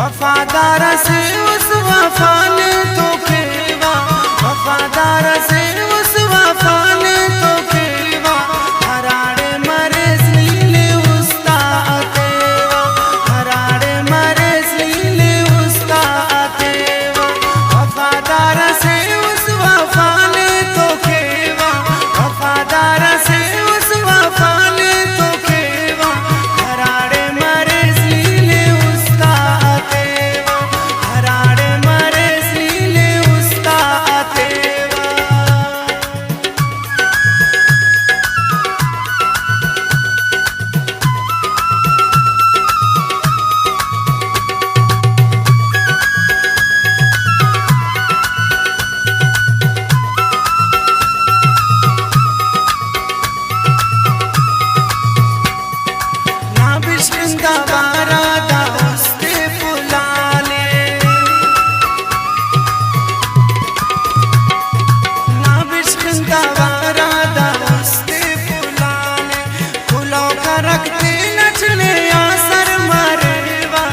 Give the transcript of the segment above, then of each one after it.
वफादार से उस वफा ने तो खेवा, वफादार से उस वफा ने तो खेवा, हराड़े मरे स्लीले उस्ता अतेवा, हराड़े मरे स्लीले उस्ता अतेवा, वफादार से उस वफा ने तो खेवा, वफादार से उस वफा ने तो खेवा, हराड़े मरे स्लीले उस्ता अतेवा, हराड़े मरे स्लीले उस्ता अतेवा। ना बिश्किंदा बारादा उस्ते फुलाले, ना बिश्किंदा बारादा उस्ते फुलाले, फूलों का रखते नचने आसर मरेवा,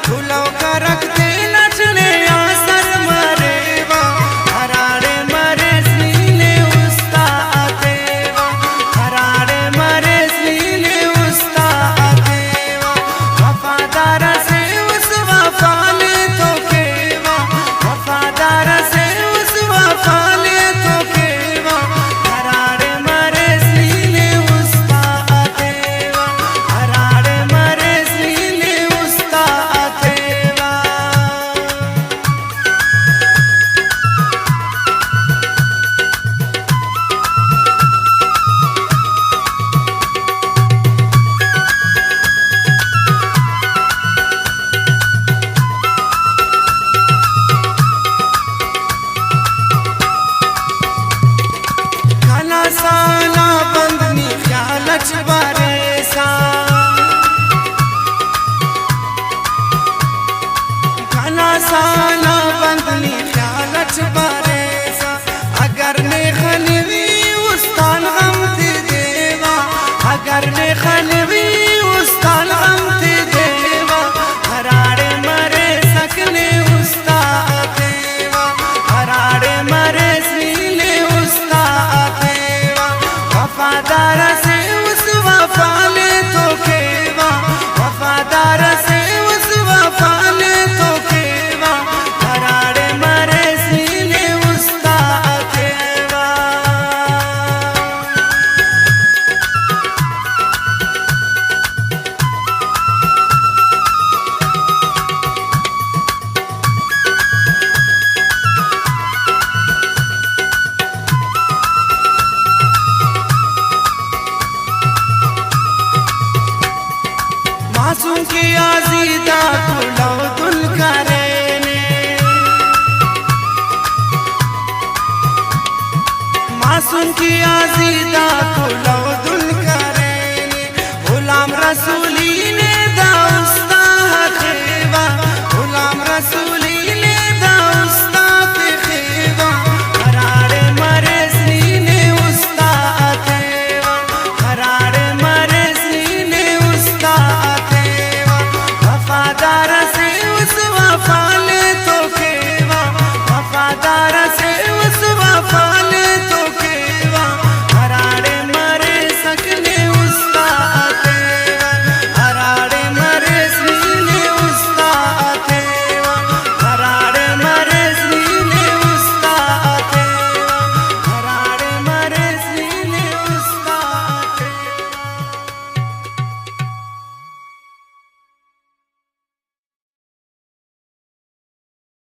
फूलों का रखते नचने आसर मरेवा, हराड़े मरे स्लीले उस्ता अतेवा, हराड़े मरे स्लीले उस्ता अतेवा, वफादार से उस वफा ने तो खेवा, वफादार से उस वफा ने तो खेवा, हराड़े मरे स्लीले उस्ता अतेवा, हराड़े मरे स्लीले उस्ता अतेवा। घना साना बंदनी ख्यालच बरेसा, घना साना बंदनी ख्यालच बरेसा, अगर ने खनवी उस्तान गम दे देवा, अगर ने खनवी उस्तान गम दे देवा, हराड़े मरे सकने उस्ता अतेवा, हराड़े मरे स्लीले उस्ता अतेवा, वफादार से उस वफा ने तो खेवा, वफादार से उस वफा ने तो खेवा, हराड़े मरे स्लीले उस्ता अतेवा। मासूम की आजीदा कुलाव दुल करेने, मासूम की आजीदा कुलाव दुल करेने, गुलाम रसूली ने